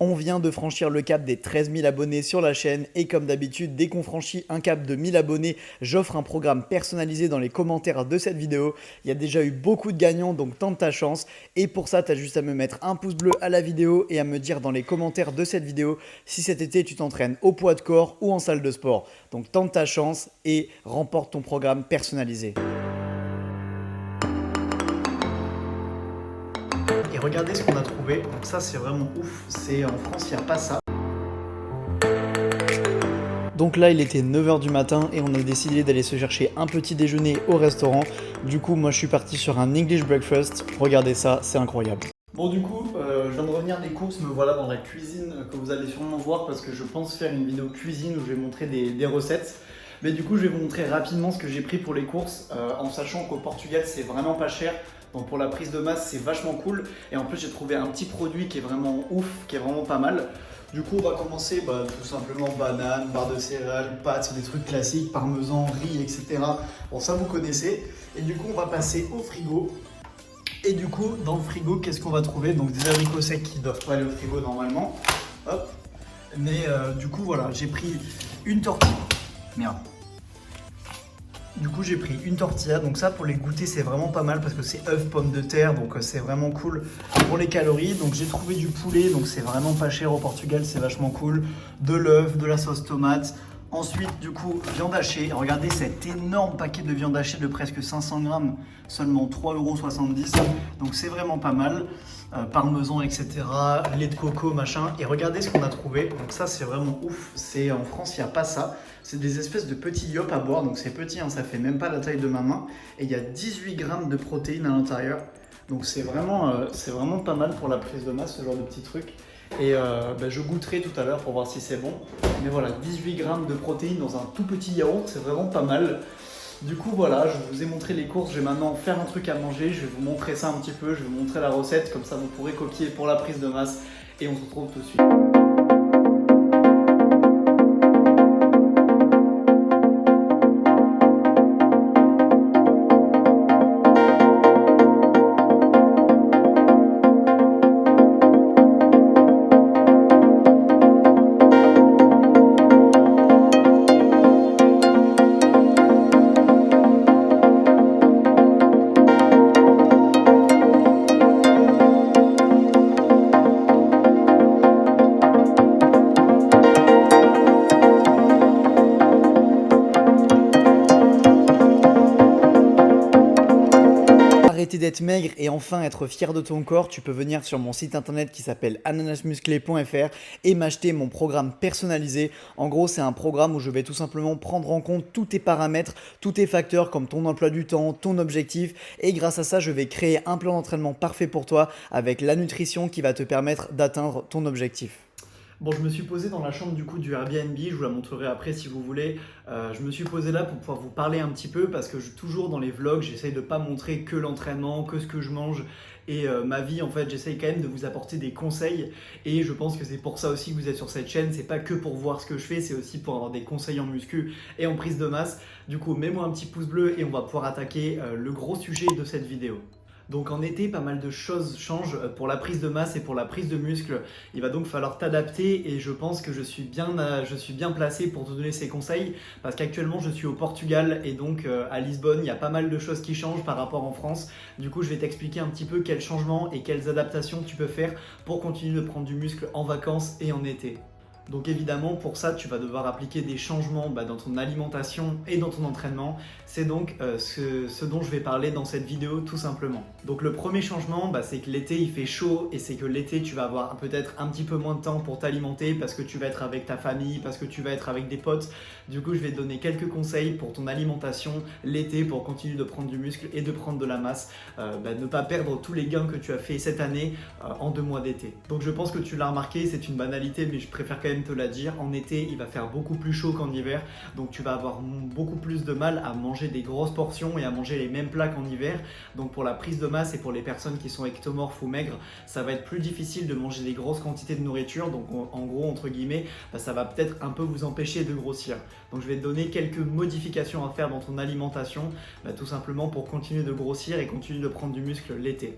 On vient de franchir le cap des 13 000 abonnés sur la chaîne et comme d'habitude, dès qu'on franchit un cap de 1000 abonnés, j'offre un programme personnalisé dans les commentaires de cette vidéo. Il y a déjà eu beaucoup de gagnants, donc tente ta chance. Et pour ça, tu as juste à me mettre un pouce bleu à la vidéo et à me dire dans les commentaires de cette vidéo si cet été tu t'entraînes au poids de corps ou en salle de sport. Donc tente ta chance et remporte ton programme personnalisé. Et regardez ce qu'on a trouvé, donc ça c'est vraiment ouf, c'est en France il n'y a pas ça. Donc là il était 9h du matin et on a décidé d'aller se chercher un petit déjeuner au restaurant. Du coup moi je suis parti sur un English breakfast, regardez ça, c'est incroyable. Bon du coup, je viens de revenir des courses, me voilà dans la cuisine que vous allez sûrement voir parce que je pense faire une vidéo cuisine où je vais montrer des recettes. Mais du coup je vais vous montrer rapidement ce que j'ai pris pour les courses, en sachant qu'au Portugal c'est vraiment pas cher. Donc pour la prise de masse c'est vachement cool et en plus j'ai trouvé un petit produit qui est vraiment ouf, qui est vraiment pas mal. Du coup on va commencer tout simplement banane, barre de céréales, pâtes, des trucs classiques, parmesan, riz, etc. Bon ça vous connaissez. Et du coup on va passer au frigo. Et du coup dans le frigo qu'est-ce qu'on va trouver? Donc des abricots secs qui doivent pas aller au frigo normalement. Hop. Mais du coup voilà, j'ai pris une tortilla. Merde. Du coup j'ai pris une tortilla, donc ça pour les goûter c'est vraiment pas mal parce que c'est œufs, pommes de terre, donc c'est vraiment cool pour les calories. Donc j'ai trouvé du poulet, donc c'est vraiment pas cher au Portugal, c'est vachement cool. De l'œuf, de la sauce tomate. Ensuite du coup viande hachée, regardez cet énorme paquet de viande hachée de presque 500 grammes, seulement 3,70 €, donc c'est vraiment pas mal. Parmesan, etc., lait de coco, machin. Et regardez ce qu'on a trouvé. Donc ça, c'est vraiment ouf. C'est en France, il n'y a pas ça. C'est des espèces de petits yop à boire. Donc c'est petit, hein, ça fait même pas la taille de ma main. Et il y a 18 grammes de protéines à l'intérieur. Donc c'est vraiment pas mal pour la prise de masse, ce genre de petit truc. Et je goûterai tout à l'heure pour voir si c'est bon. Mais voilà, 18 grammes de protéines dans un tout petit yaourt, c'est vraiment pas mal. Du coup voilà, je vous ai montré les courses, je vais maintenant faire un truc à manger, je vais vous montrer ça un petit peu, je vais vous montrer la recette, comme ça vous pourrez copier pour la prise de masse et on se retrouve tout de suite. Arrêter d'être maigre et enfin être fier de ton corps, tu peux venir sur mon site internet qui s'appelle ananasmusclé.fr et m'acheter mon programme personnalisé. En gros, c'est un programme où je vais tout simplement prendre en compte tous tes paramètres, tous tes facteurs comme ton emploi du temps, ton objectif et grâce à ça, je vais créer un plan d'entraînement parfait pour toi avec la nutrition qui va te permettre d'atteindre ton objectif. Bon, je me suis posé dans la chambre du coup du Airbnb, je vous la montrerai après si vous voulez. Je me suis posé là pour pouvoir vous parler un petit peu parce que toujours dans les vlogs, j'essaye de pas montrer que l'entraînement, que ce que je mange et ma vie en fait. J'essaye quand même de vous apporter des conseils et je pense que c'est pour ça aussi que vous êtes sur cette chaîne. C'est pas que pour voir ce que je fais, c'est aussi pour avoir des conseils en muscu et en prise de masse. Du coup, mets-moi un petit pouce bleu et on va pouvoir attaquer le gros sujet de cette vidéo. Donc en été, pas mal de choses changent pour la prise de masse et pour la prise de muscle. Il va donc falloir t'adapter et je pense que je suis bien placé pour te donner ces conseils parce qu'actuellement je suis au Portugal et donc à Lisbonne, il y a pas mal de choses qui changent par rapport en France. Du coup, je vais t'expliquer un petit peu quels changements et quelles adaptations tu peux faire pour continuer de prendre du muscle en vacances et en été. Donc évidemment, pour ça, tu vas devoir appliquer des changements dans ton alimentation et dans ton entraînement. C'est donc ce dont je vais parler dans cette vidéo tout simplement. Donc le premier changement, c'est que l'été il fait chaud et c'est que l'été tu vas avoir peut-être un petit peu moins de temps pour t'alimenter parce que tu vas être avec ta famille, parce que tu vas être avec des potes. Du coup, je vais te donner quelques conseils pour ton alimentation l'été pour continuer de prendre du muscle et de prendre de la masse. Ne pas perdre tous les gains que tu as fait cette année en 2 mois d'été. Donc je pense que tu l'as remarqué, c'est une banalité, mais je préfère quand même te la dire. En été, il va faire beaucoup plus chaud qu'en hiver, donc tu vas avoir beaucoup plus de mal à manger des grosses portions et à manger les mêmes plats qu'en hiver. Donc pour la prise de masse et pour les personnes qui sont ectomorphes ou maigres, ça va être plus difficile de manger des grosses quantités de nourriture. Donc en gros, entre guillemets, ça va peut-être un peu vous empêcher de grossir. Donc je vais te donner quelques modifications à faire dans ton alimentation, tout simplement pour continuer de grossir et continuer de prendre du muscle l'été.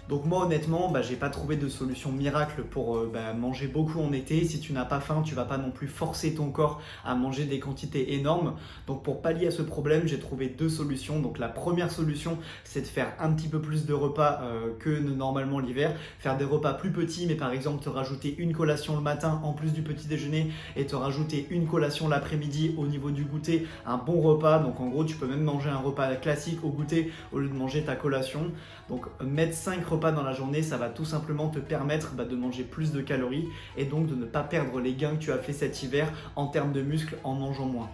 Donc moi honnêtement, j'ai pas trouvé de solution miracle pour manger beaucoup en été. Si tu n'as pas faim, tu vas pas non plus forcer ton corps à manger des quantités énormes. Donc pour pallier à ce problème, j'ai trouvé deux solutions. Donc la première solution, c'est de faire un petit peu plus de repas que normalement l'hiver. Faire des repas plus petits, mais par exemple te rajouter une collation le matin en plus du petit déjeuner et te rajouter une collation l'après-midi au niveau du goûter, un bon repas. Donc en gros, tu peux même manger un repas classique au goûter au lieu de manger ta collation. Donc mettre 5 repas dans la journée, ça va tout simplement te permettre de manger plus de calories et donc de ne pas perdre les gains que tu as fait cet hiver en termes de muscles en mangeant moins.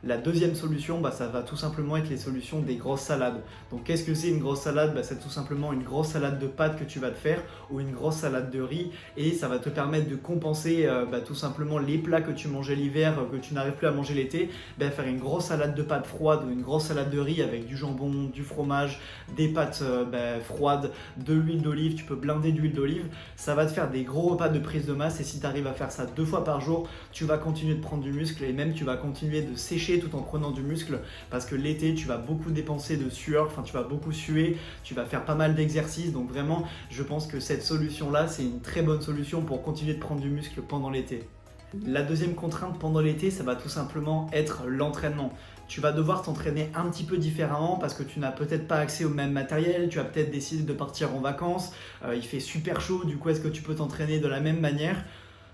La deuxième solution, ça va tout simplement être les solutions des grosses salades. Donc qu'est-ce que c'est une grosse salade? C'est tout simplement une grosse salade de pâtes que tu vas te faire ou une grosse salade de riz et ça va te permettre de compenser tout simplement les plats que tu mangeais l'hiver, que tu n'arrives plus à manger l'été. Faire une grosse salade de pâtes froides ou une grosse salade de riz avec du jambon, du fromage, des pâtes froides, de l'huile d'olive, tu peux blinder d'huile d'olive. Ça va te faire des gros repas de prise de masse et si tu arrives à faire ça 2 fois par jour, tu vas continuer de prendre du muscle et même tu vas continuer de sécher tout en prenant du muscle parce que l'été tu vas beaucoup dépenser de sueur, tu vas beaucoup suer, tu vas faire pas mal d'exercices, donc vraiment je pense que cette solution là c'est une très bonne solution pour continuer de prendre du muscle pendant l'été. La deuxième contrainte pendant l'été, ça va tout simplement être l'entraînement. Tu vas devoir t'entraîner un petit peu différemment parce que tu n'as peut-être pas accès au même matériel, tu as peut-être décidé de partir en vacances, il fait super chaud, du coup est-ce que tu peux t'entraîner de la même manière?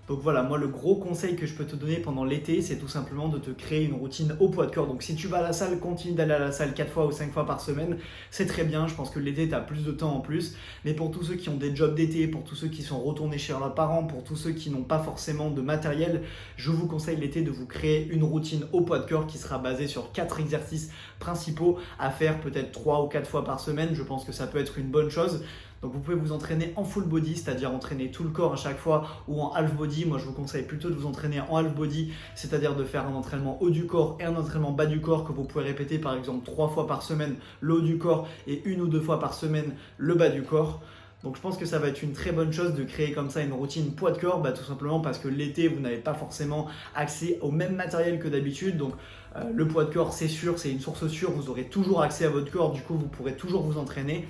Donc voilà, moi le gros conseil que je peux te donner pendant l'été, c'est tout simplement de te créer une routine au poids de corps. Donc si tu vas à la salle, continue d'aller à la salle 4 fois ou 5 fois par semaine, c'est très bien, je pense que l'été tu as plus de temps en plus. Mais pour tous ceux qui ont des jobs d'été, pour tous ceux qui sont retournés chez leurs parents, pour tous ceux qui n'ont pas forcément de matériel, je vous conseille l'été de vous créer une routine au poids de corps qui sera basée sur 4 exercices principaux à faire peut-être 3 ou 4 fois par semaine. Je pense que ça peut être une bonne chose. Donc vous pouvez vous entraîner en full body, c'est-à-dire entraîner tout le corps à chaque fois, ou en half body. Moi je vous conseille plutôt de vous entraîner en half body, c'est-à-dire de faire un entraînement haut du corps et un entraînement bas du corps que vous pouvez répéter par exemple 3 fois par semaine le haut du corps et 1 ou 2 fois par semaine le bas du corps. Donc je pense que ça va être une très bonne chose de créer comme ça une routine poids de corps, tout simplement parce que l'été vous n'avez pas forcément accès au même matériel que d'habitude. Donc le poids de corps c'est sûr, c'est une source sûre, vous aurez toujours accès à votre corps, du coup vous pourrez toujours vous entraîner.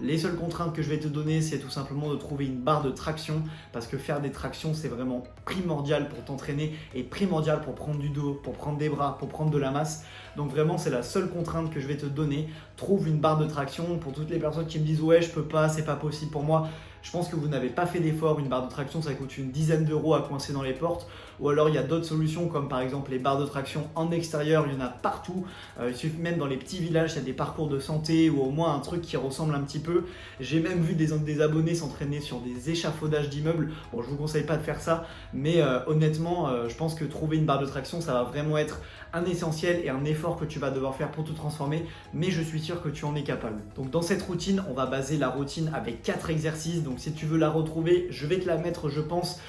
Les seules contraintes que je vais te donner, c'est tout simplement de trouver une barre de traction parce que faire des tractions, c'est vraiment primordial pour t'entraîner et primordial pour prendre du dos, pour prendre des bras, pour prendre de la masse. Donc vraiment, c'est la seule contrainte que je vais te donner. Trouve une barre de traction. Pour toutes les personnes qui me disent « ouais, je peux pas, c'est pas possible pour moi », je pense que vous n'avez pas fait d'effort. Une barre de traction, ça coûte une dizaine d'euros à coincer dans les portes. Ou alors, il y a d'autres solutions comme par exemple les barres de traction en extérieur. Il y en a partout. Il suffit même dans les petits villages, il y a des parcours de santé ou au moins un truc qui ressemble un petit peu. J'ai même vu des abonnés s'entraîner sur des échafaudages d'immeubles. Bon, je ne vous conseille pas de faire ça. Mais honnêtement, je pense que trouver une barre de traction, ça va vraiment être un essentiel et un effort que tu vas devoir faire pour te transformer. Mais je suis sûr que tu en es capable. Donc dans cette routine, on va baser la routine avec 4 exercices. Donc si tu veux la retrouver, je vais te la mettre, je pense,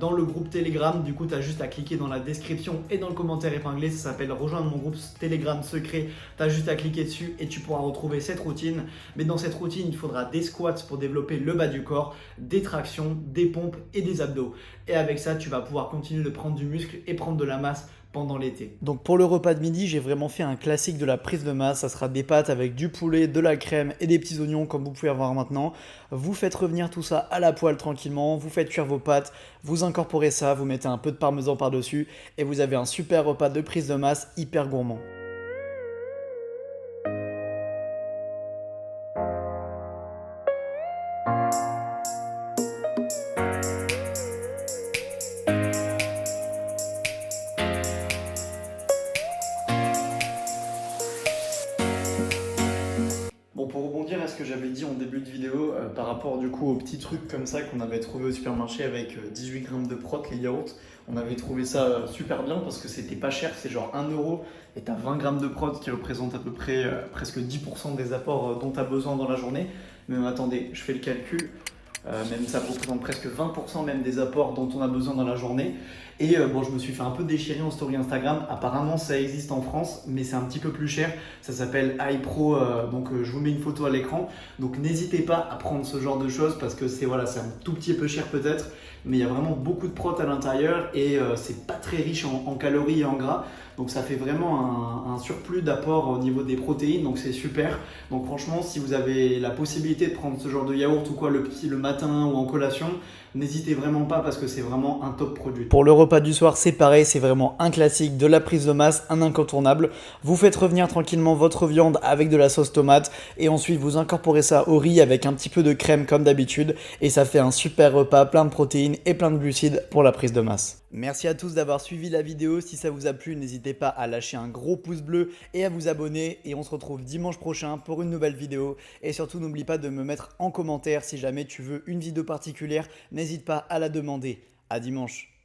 dans le groupe Telegram. Du coup, tu as juste à cliquer dans la description et dans le commentaire épinglé. Ça s'appelle rejoindre mon groupe Telegram secret. Tu as juste à cliquer dessus et tu pourras retrouver cette routine. Mais dans cette routine, il faudra des squats pour développer le bas du corps, des tractions, des pompes et des abdos. Et avec ça, tu vas pouvoir continuer de prendre du muscle et prendre de la masse pendant l'été. Donc pour le repas de midi, j'ai vraiment fait un classique de la prise de masse. Ça sera des pâtes avec du poulet, de la crème et des petits oignons comme vous pouvez voir maintenant. Vous faites revenir tout ça à la poêle tranquillement, vous faites cuire vos pâtes, vous incorporez ça, vous mettez un peu de parmesan par-dessus et vous avez un super repas de prise de masse hyper gourmand. Bon, pour rebondir à ce que j'avais dit en début de vidéo, par rapport du coup aux petits trucs comme ça qu'on avait trouvé au supermarché avec 18 grammes de prot, les yaourts, on avait trouvé ça super bien parce que c'était pas cher, c'est genre 1 euro et t'as 20 grammes de prot qui représente à peu près presque 10% des apports dont tu as besoin dans la journée. Mais attendez, je fais le calcul. Même ça représente presque 20% même des apports dont on a besoin dans la journée. Et bon, je me suis fait un peu déchirer en story Instagram. Apparemment, ça existe en France, mais c'est un petit peu plus cher. Ça s'appelle iPro, donc je vous mets une photo à l'écran. Donc n'hésitez pas à prendre ce genre de choses parce que c'est voilà, c'est un tout petit peu cher peut-être, mais il y a vraiment beaucoup de prot à l'intérieur et c'est pas très riche en calories et en gras. Donc ça fait vraiment un surplus d'apport au niveau des protéines, donc c'est super. Donc franchement, si vous avez la possibilité de prendre ce genre de yaourt ou quoi le matin ou en collation, n'hésitez vraiment pas parce que c'est vraiment un top produit. Pour le repas du soir, c'est pareil, c'est vraiment un classique, de la prise de masse, un incontournable. Vous faites revenir tranquillement votre viande avec de la sauce tomate et ensuite vous incorporez ça au riz avec un petit peu de crème comme d'habitude et ça fait un super repas plein de protéines et plein de glucides pour la prise de masse. Merci à tous d'avoir suivi la vidéo. Si ça vous a plu, n'hésitez pas à lâcher un gros pouce bleu et à vous abonner. Et on se retrouve dimanche prochain pour une nouvelle vidéo. Et surtout, n'oublie pas de me mettre en commentaire si jamais tu veux une vidéo particulière. N'hésite pas à la demander. À dimanche.